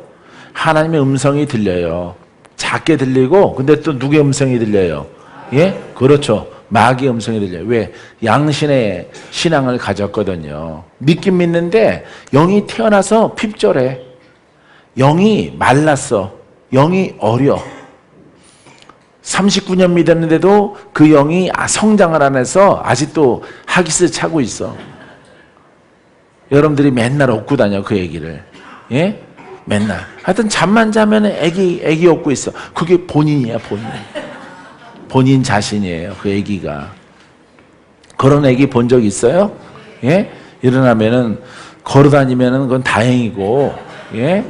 하나님의 음성이 들려요. 작게 들리고, 근데 또 누구의 음성이 들려요? 예? 그렇죠. 마귀의 음성이 들려요. 왜? 양신의 신앙을 가졌거든요. 믿긴 믿는데 영이 태어나서 핍절해. 영이 말랐어. 영이 어려. 39년 믿었는데도 그 영이 성장을 안 해서 아직도 하기스 차고 있어. 여러분들이 맨날 얻고 다녀, 그 애기를. 예? 맨날. 하여튼 잠만 자면 애기 얻고 있어. 그게 본인이야, 본인. 본인 자신이에요, 그 애기가. 그런 애기 본 적 있어요? 예? 일어나면은, 걸어 다니면은 그건 다행이고, 예?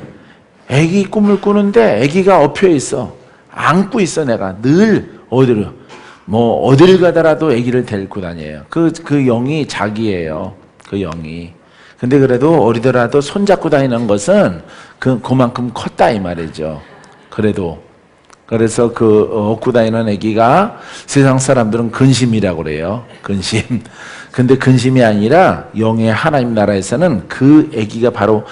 애기 꿈을 꾸는데 애기가 엎여 있어. 안고 있어, 내가. 늘, 어딜 가더라도 애기를 데리고 다녀요. 그 영이 자기예요. 그 영이. 근데 그래도 어리더라도 손잡고 다니는 것은 그만큼 컸다, 이 말이죠. 그래서 업고 다니는 애기가 세상 사람들은 근심이라고 그래요. 근심. 근데 근심이 아니라 영의 하나님 나라에서는 그 애기가 바로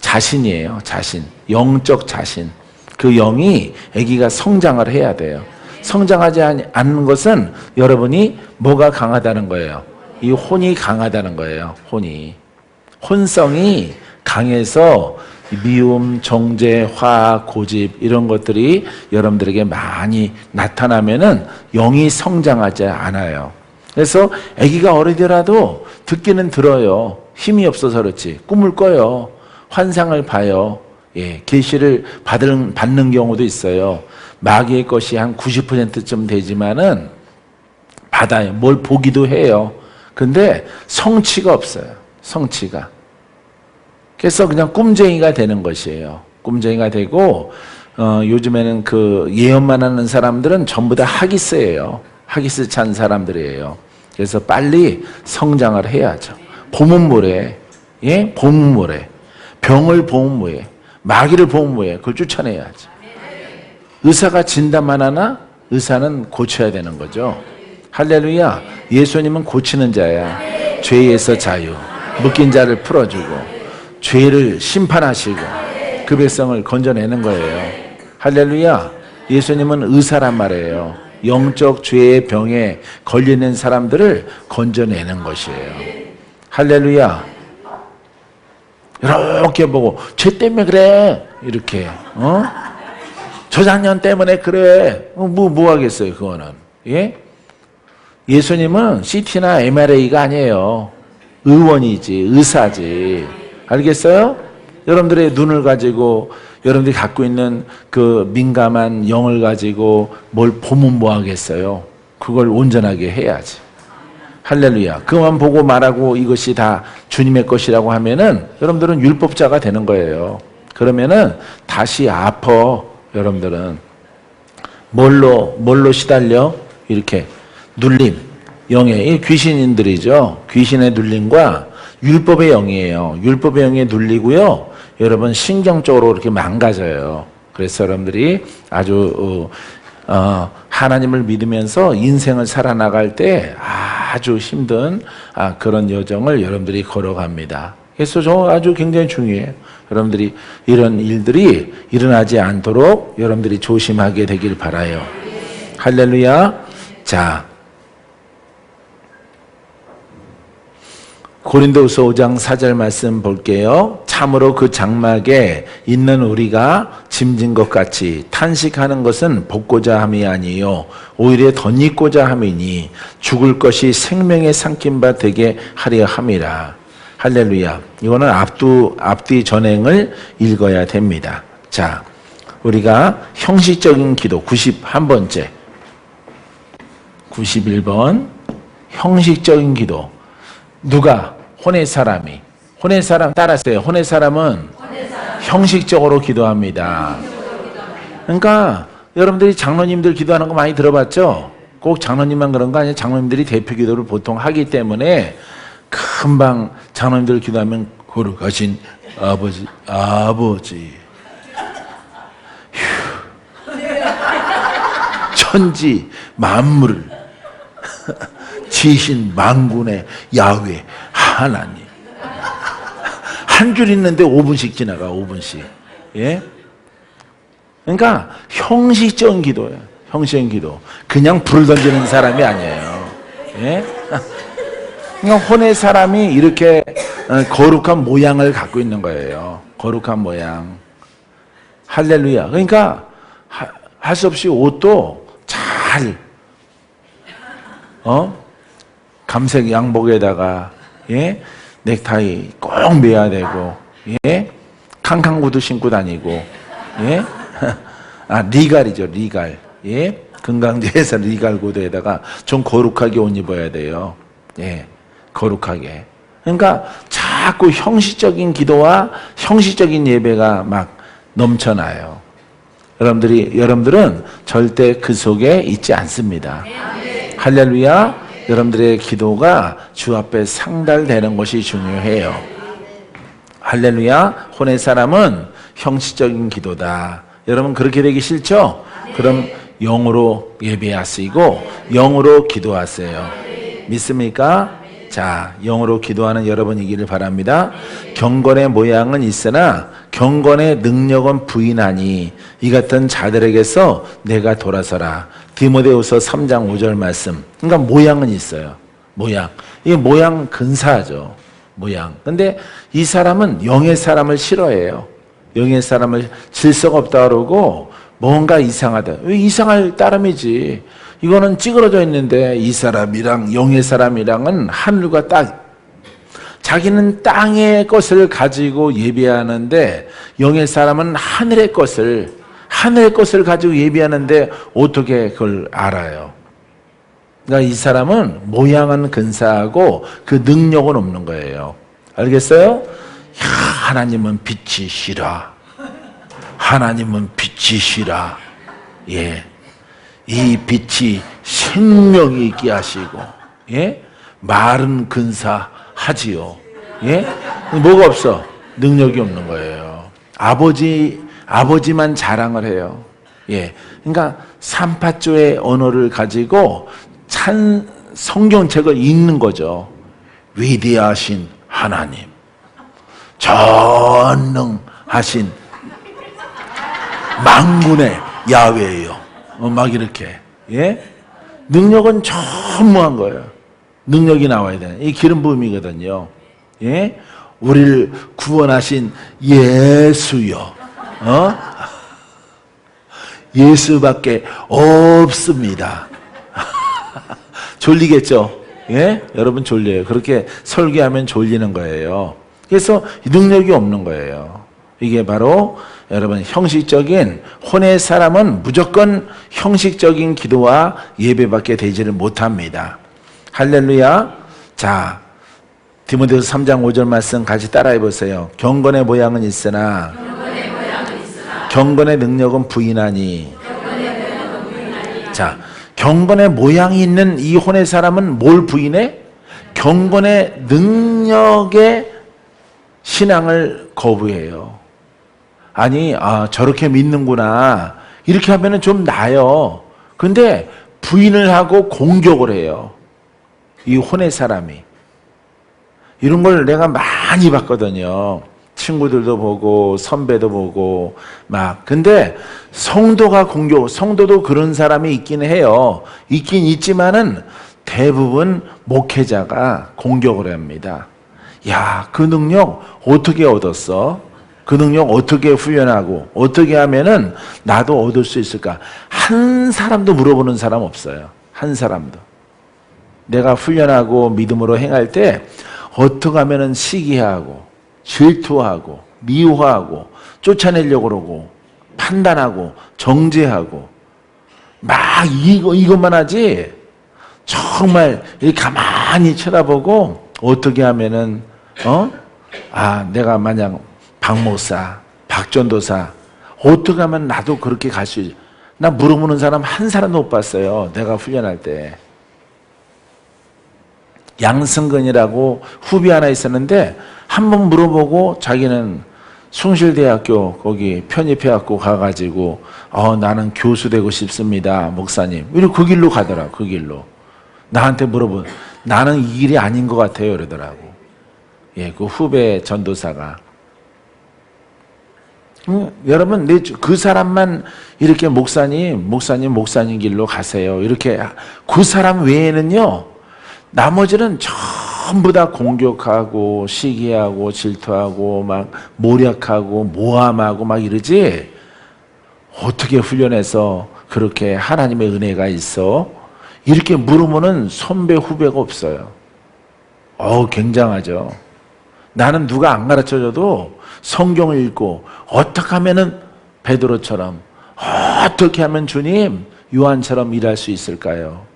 자신이에요. 자신. 영적 자신. 그 영이 애기가 성장을 해야 돼요. 성장하지 않는 것은 여러분이 뭐가 강하다는 거예요? 이 혼이 강하다는 거예요. 혼성이 강해서 미움, 정죄, 화, 고집 이런 것들이 여러분들에게 많이 나타나면은 영이 성장하지 않아요. 그래서 아기가 어리더라도 듣기는 들어요. 힘이 없어서 그렇지. 꿈을 꿔요. 환상을 봐요. 예, 계시를 받는 경우도 있어요. 마귀의 것이 한 90%쯤 되지만은 받아요. 뭘 보기도 해요. 근데 성취가 없어요. 성취가. 그래서 그냥 꿈쟁이가 되는 것이에요. 꿈쟁이가 되고, 요즘에는 그 예언만 하는 사람들은 전부 다 하기스예요. 하기스 찬 사람들이에요. 그래서 빨리 성장을 해야죠. 봄은 뭐래? 예? 봄은 뭐래? 병을 보면 뭐해? 마귀를 보면 뭐해? 그걸 쫓아내야지. 의사가 진단만 하나? 의사는 고쳐야 되는 거죠. 할렐루야. 예수님은 고치는 자야. 죄에서 자유. 묶인 자를 풀어주고 죄를 심판하시고 그 백성을 건져내는 거예요. 할렐루야. 예수님은 의사란 말이에요. 영적 죄의 병에 걸리는 사람들을 건져내는 것이에요. 할렐루야. 이렇게 보고 죄 때문에 그래 이렇게 저작년 때문에 그래 뭐 하겠어요. 그거는. 예? 예수님은 CT나 MRA가 아니에요. 의원이지, 의사지. 알겠어요? 여러분들의 눈을 가지고 여러분들이 갖고 있는 그 민감한 영을 가지고 뭘 보면 뭐 하겠어요? 그걸 온전하게 해야지. 할렐루야. 그만 보고 말하고 이것이 다 주님의 것이라고 하면은 여러분들은 율법자가 되는 거예요. 그러면은 다시 아파. 여러분들은 뭘로 시달려? 이렇게 눌림. 영의 귀신인들이죠. 귀신의 눌림과 율법의 영이에요. 율법의 영에 눌리고요. 여러분 신경적으로 이렇게 망가져요. 그래서 여러분들이 아주 하나님을 믿으면서 인생을 살아나갈 때 아주 힘든 그런 여정을 여러분들이 걸어갑니다. 그래서 저 아주 굉장히 중요해요. 여러분들이 이런 일들이 일어나지 않도록 여러분들이 조심하게 되길 바라요. 할렐루야. 자, 고린도후서 5장 4절 말씀 볼게요. 참으로 그 장막에 있는 우리가 짐진 것 같이 탄식하는 것은 복고자 함이 아니요 오히려 덧입고자 함이니 죽을 것이 생명에 삼킨 바 되게 하려 함이라. 할렐루야. 이거는 앞뒤 전행을 읽어야 됩니다. 자, 우리가 형식적인 기도 91번째 91번 형식적인 기도. 누가? 혼의 사람이. 혼의 사람 따라하세요. 혼의 사람은 형식적으로 기도합니다. 그러니까 여러분들이 장로님들 기도하는 거 많이 들어봤죠? 꼭 장로님만 그런 거 아니에요. 장로님들이 대표 기도를 보통 하기 때문에 금방 장로님들 기도하면 거룩하신 아버지 천지 만물을 지신 만군의 야훼 하나님. 한 줄 있는데 5분씩 지나가. 5분씩. 예? 그러니까 형식적인 기도예요. 형식적인 기도. 그냥 불을 던지는 사람이 아니에요. 예? 그러니까 혼의 사람이 이렇게 거룩한 모양을 갖고 있는 거예요. 거룩한 모양. 할렐루야. 그러니까 할 수 없이 옷도 잘 감색 양복에다가 예? 넥타이 꼭 매야 되고 예? 캉캉 구두 신고 다니고 예? 리갈이죠. 리갈. 예? 금강제에서 리갈 구두에다가 좀 거룩하게 옷 입어야 돼요. 예. 거룩하게. 그러니까 자꾸 형식적인 기도와 형식적인 예배가 막 넘쳐나요. 여러분들은 절대 그 속에 있지 않습니다. 할렐루야. 여러분들의 기도가 주 앞에 상달되는 것이 중요해요. 할렐루야. 혼의 사람은 형식적인 기도다. 여러분 그렇게 되기 싫죠? 그럼 영으로 예배하시고 영으로 기도하세요. 믿습니까? 자, 영으로 기도하는 여러분이기를 바랍니다. 경건의 모양은 있으나 경건의 능력은 부인하니 이 같은 자들에게서 내가 돌아서라. 디모데후서 3장 5절 말씀. 그러니까 모양은 있어요. 모양. 이 모양 근사하죠. 모양. 근데 이 사람은 영의 사람을 싫어해요. 영의 사람을 질서가 없다 그러고 뭔가 이상하다. 왜 이상할 따름이지. 이거는 찌그러져 있는데 이 사람이랑 영의 사람이랑은 하늘과 땅. 자기는 땅의 것을 가지고 예배하는데 영의 사람은 하늘의 것을 가지고 예배하는데 어떻게 그걸 알아요? 그러니까 이 사람은 모양은 근사하고 그 능력은 없는 거예요. 알겠어요? 하나님은 빛이시라. 하나님은 빛이시라. 예. 이 빛이 생명이 있게 하시고, 예? 말은 근사하지요. 예? 뭐가 없어? 능력이 없는 거예요. 아버지만 자랑을 해요. 예. 그러니까 삼파조의 언어를 가지고 성경책을 읽는 거죠. 위대하신 하나님, 전능하신 만군의 야훼예요. 막 이렇게. 예? 능력은 전무한 거예요. 능력이 나와야 되는. 이 기름 부음이거든요. 예? 우리를 구원하신 예수요. 예수밖에 없습니다. 졸리겠죠? 예? 여러분 졸려요. 그렇게 설교하면 졸리는 거예요. 그래서 능력이 없는 거예요. 이게 바로 여러분 형식적인 혼의 사람은 무조건 형식적인 기도와 예배밖에 되지를 못합니다. 할렐루야. 자, 디모데후서 3장 5절 말씀 같이 따라해 보세요. 경건의 모양은 있으나 경건의 능력은 부인하니. 자, 경건의 모양이 있는 이 혼의 사람은 뭘 부인해? 경건의 능력의 신앙을 거부해요. 아니, 저렇게 믿는구나. 이렇게 하면은 좀 나아요. 근데 부인을 하고 공격을 해요. 이 혼의 사람이. 이런 걸 내가 많이 봤거든요. 친구들도 보고, 선배도 보고, 막. 근데 성도도 그런 사람이 있긴 해요. 있긴 있지만은 대부분 목회자가 공격을 합니다. 야, 그 능력 어떻게 얻었어? 그 능력 어떻게 훈련하고 어떻게 하면은 나도 얻을 수 있을까? 한 사람도 물어보는 사람 없어요. 한 사람도. 내가 훈련하고 믿음으로 행할 때 어떻게 하면은 시기하고 질투하고 미워하고 쫓아내려고 그러고 판단하고 정죄하고 막 이것만 하지 정말 이렇게 가만히 쳐다보고 어떻게 하면은 내가 만약 박목사, 박전도사 어떻게 하면 나도 그렇게 갈 수 있지? 나 물어보는 사람 한 사람도 못 봤어요. 내가 훈련할 때. 양승근이라고 후배 하나 있었는데 한 번 물어보고 자기는 숭실대학교 거기 편입해갖고 가가지고 나는 교수 되고 싶습니다. 목사님. 이러고 그 길로 가더라. 그 길로. 나한테 물어보 나는 이 길이 아닌 것 같아요. 이러더라고. 예, 그 후배 전도사가. 여러분, 그 사람만 이렇게 목사님 길로 가세요. 이렇게 그 사람 외에는요, 나머지는 전부 다 공격하고 시기하고 질투하고 막 모략하고 모함하고 막 이러지. 어떻게 훈련해서 그렇게 하나님의 은혜가 있어? 이렇게 물으면은 선배 후배가 없어요. 굉장하죠. 나는 누가 안 가르쳐줘도 성경을 읽고 어떻게 하면은 베드로처럼 어떻게 하면 주님 요한처럼 일할 수 있을까요?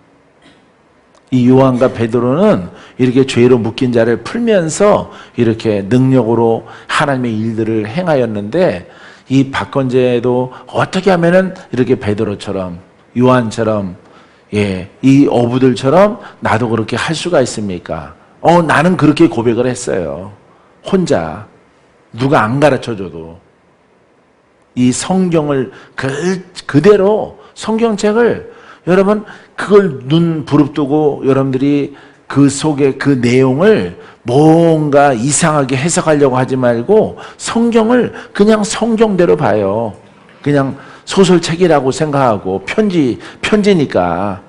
이 요한과 베드로는 이렇게 죄로 묶인 자를 풀면서 이렇게 능력으로 하나님의 일들을 행하였는데 이 박건재도 어떻게 하면은 이렇게 베드로처럼 요한처럼 이 어부들처럼 나도 그렇게 할 수가 있습니까? 나는 그렇게 고백을 했어요. 혼자. 누가 안 가르쳐줘도. 이 성경을 그대로 성경책을 여러분 그걸 눈 부릅뜨고 여러분들이 그 속에 그 내용을 뭔가 이상하게 해석하려고 하지 말고 성경을 그냥 성경대로 봐요. 그냥 소설책이라고 생각하고 편지니까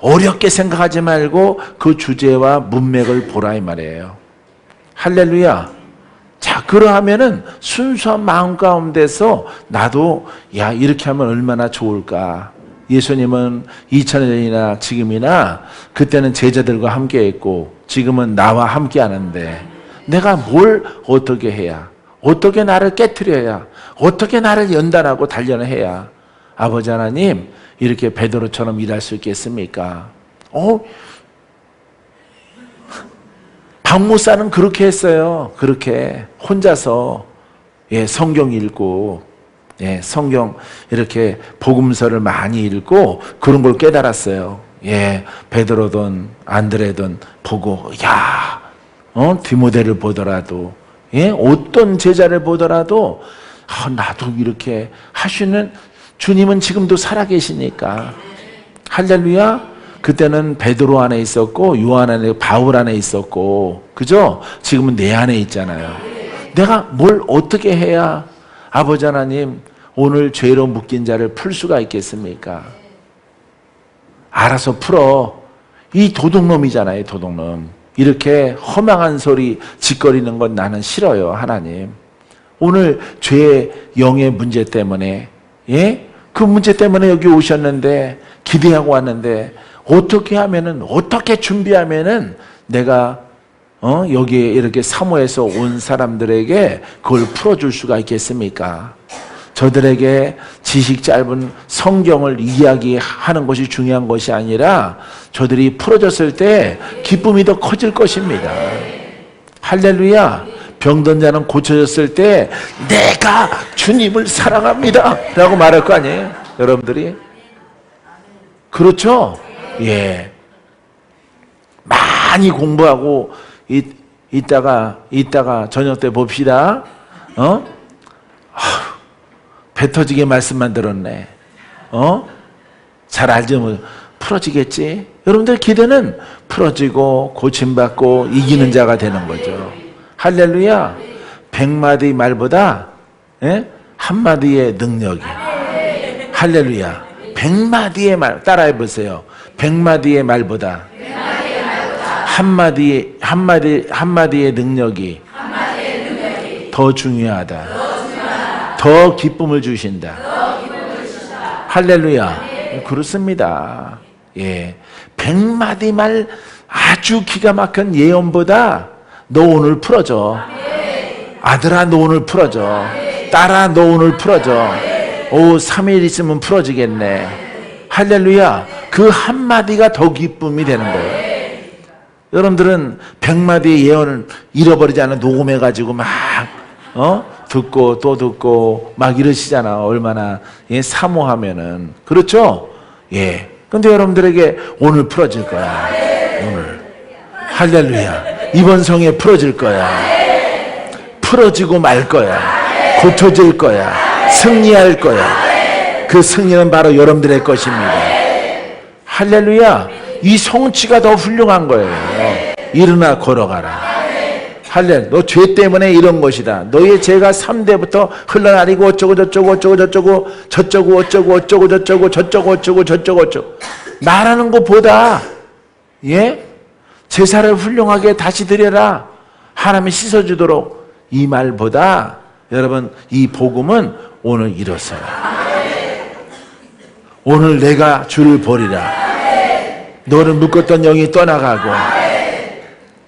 어렵게 생각하지 말고 그 주제와 문맥을 보라 이 말이에요. 할렐루야. 자, 그러하면은 순수한 마음 가운데서 나도 이렇게 하면 얼마나 좋을까. 예수님은 2000년 전이나 지금이나 그때는 제자들과 함께 했고 지금은 나와 함께 하는데 내가 뭘 어떻게 해야, 어떻게 나를 깨트려야, 어떻게 나를 연단하고 단련해야 아버지 하나님 이렇게 베드로처럼 일할 수 있겠습니까? 박목사는 그렇게 했어요. 그렇게 혼자서 성경 읽고 성경 이렇게 복음서를 많이 읽고 그런 걸 깨달았어요. 베드로든 안드레든 보고 디모데를 보더라도 어떤 제자를 보더라도 나도 이렇게 하시는 주님은 지금도 살아계시니까 할렐루야. 그때는 베드로 안에 있었고 요한 안에 바울 안에 있었고 그죠? 지금은 내 안에 있잖아요. 내가 뭘 어떻게 해야 아버지 하나님 오늘 죄로 묶인 자를 풀 수가 있겠습니까? 알아서 풀어. 이 도둑놈이잖아요. 도둑놈. 이렇게 허망한 소리 짓거리는 건 나는 싫어요. 하나님. 오늘 죄의 영의 문제 때문에 그 문제 때문에 여기 오셨는데 기대하고 왔는데 어떻게 하면은 어떻게 준비하면은 내가 여기에 이렇게 사모해서 온 사람들에게 그걸 풀어줄 수가 있겠습니까? 저들에게 지식 짧은 성경을 이야기하는 것이 중요한 것이 아니라 저들이 풀어졌을 때 기쁨이 더 커질 것입니다. 할렐루야. 병든 자는 고쳐졌을 때 내가 주님을 사랑합니다 라고 말할 거 아니에요? 여러분들이 그렇죠? 많이 공부하고 이따가 저녁 때 봅시다. 배 터지게 말씀만 들었네. 잘 알지 뭐 풀어지겠지. 여러분들 기대는 풀어지고 고침받고 이기는 자가 되는 거죠. 할렐루야. 100마디 말보다 한마디의 능력이. 할렐루야. 100마디의 말 따라해 보세요. 100마디의 말보다 한마디의 능력이 더 중요하다. 더 기쁨을 주신다. 할렐루야. 그렇습니다. 100마디 말 아주 기가 막힌 예언보다 너 오늘 풀어줘. 아들아 너 오늘 풀어줘. 딸아, 너 오늘 풀어져. 오, 3일 있으면 풀어지겠네. 할렐루야. 그 한마디가 더 기쁨이 되는 거예요. 여러분들은 100마디의 예언을 잃어버리지 않아 녹음해가지고 막 듣고 또 듣고 막 이러시잖아. 얼마나 사모하면은. 그렇죠? 예. 근데 여러분들에게 오늘 풀어질 거야. 오늘. 할렐루야. 이번 성에 풀어질 거야. 풀어지고 말 거야. 고쳐질 거야. 승리할 거야. 그 승리는 바로 여러분들의 것입니다. 할렐루야. 이 성취가 더 훌륭한 거예요. 일어나 걸어가라. 할렐, 너 죄 때문에 이런 것이다. 너의 죄가 3대부터 흘러나리고 어쩌고 저쩌고 어쩌고 저쩌고 저쩌고 어쩌고 어쩌고 저쩌고 저쩌고 어쩌고 저쩌고 어쩌고 말하는 것보다 제사를 훌륭하게 다시 드려라. 하나님이 씻어주도록 이 말보다 여러분 이 복음은 오늘 이뤘어요. 오늘 내가 주를 버리라. 너를 묶었던 영이 떠나가고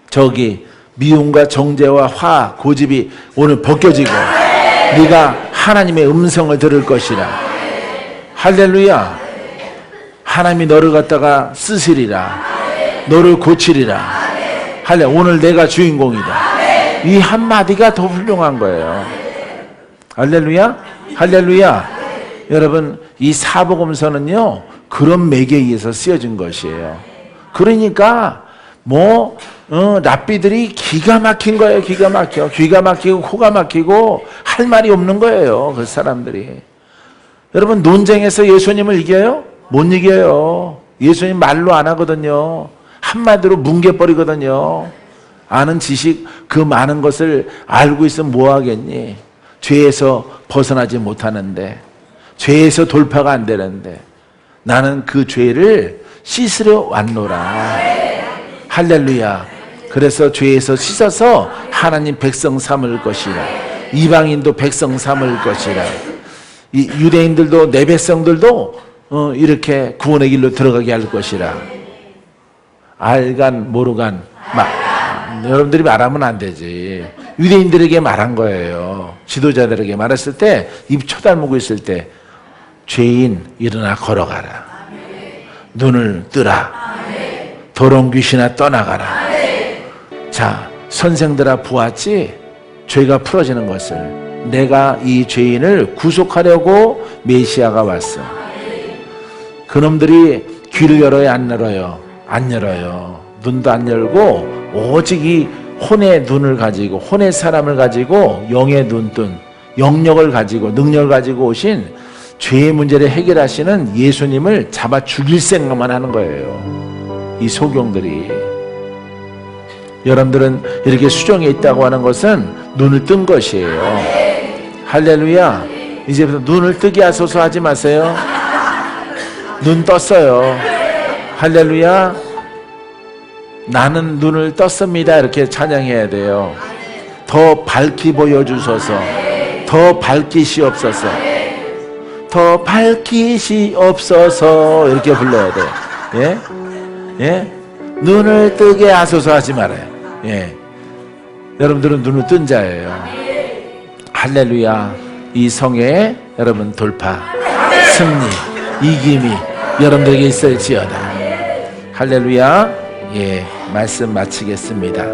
저기 미움과 정죄와 화, 고집이 오늘 벗겨지고 네가 하나님의 음성을 들을 것이라. 할렐루야. 하나님이 너를 갖다가 쓰시리라. 너를 고치리라. 할렐, 오늘 내가 주인공이다. 이 한마디가 더 훌륭한 거예요. 할렐루야. 할렐루야. 여러분 이 사복음서는요 그런 매개에 의해서 쓰여진 것이에요. 그러니까 랍비들이 기가 막힌 거예요. 기가 막혀. 귀가 막히고 코가 막히고 할 말이 없는 거예요. 그 사람들이. 여러분 논쟁에서 예수님을 이겨요? 못 이겨요. 예수님 말로 안 하거든요. 한마디로 뭉개버리거든요. 아는 지식 그 많은 것을 알고 있으면 뭐 하겠니? 죄에서 벗어나지 못하는데 죄에서 돌파가 안 되는데 나는 그 죄를 씻으러 왔노라. 할렐루야. 그래서 죄에서 씻어서 하나님 백성 삼을 것이라. 이방인도 백성 삼을 것이라. 이 유대인들도 내 백성들도 이렇게 구원의 길로 들어가게 할 것이라. 알간 모르간 여러분들이 말하면 안 되지. 유대인들에게 말한 거예요. 지도자들에게 말했을 때 입 쳐다보고 있을 때 죄인 일어나 걸어가라. 눈을 뜨라. 더러운 귀신아 떠나가라. 자, 선생들아 보았지? 죄가 풀어지는 것을. 내가 이 죄인을 구속하려고 메시아가 왔어. 그놈들이 귀를 열어요, 안 열어요? 안 열어요. 눈도 안 열고 오직 이 혼의 눈을 가지고 혼의 사람을 가지고 영의 눈뜬 영력을 가지고 능력을 가지고 오신 죄의 문제를 해결하시는 예수님을 잡아 죽일 생각만 하는 거예요. 이 소경들이. 여러분들은 이렇게 수정에 있다고 하는 것은 눈을 뜬 것이에요. 할렐루야. 이제부터 눈을 뜨게 하소서 하지 마세요. 눈 떴어요. 할렐루야. 나는 눈을 떴습니다. 이렇게 찬양해야 돼요. 더 밝히 보여주소서. 더 밝히시옵소서. 더 밝히시옵소서. 이렇게 불러야 돼요. 예? 예? 눈을 뜨게 하소서 하지 말아요. 예. 여러분들은 눈을 뜬 자예요. 할렐루야. 이 성에 여러분 돌파, 승리, 이김이 여러분들에게 있을지어다. 할렐루야. 예, 말씀 마치겠습니다.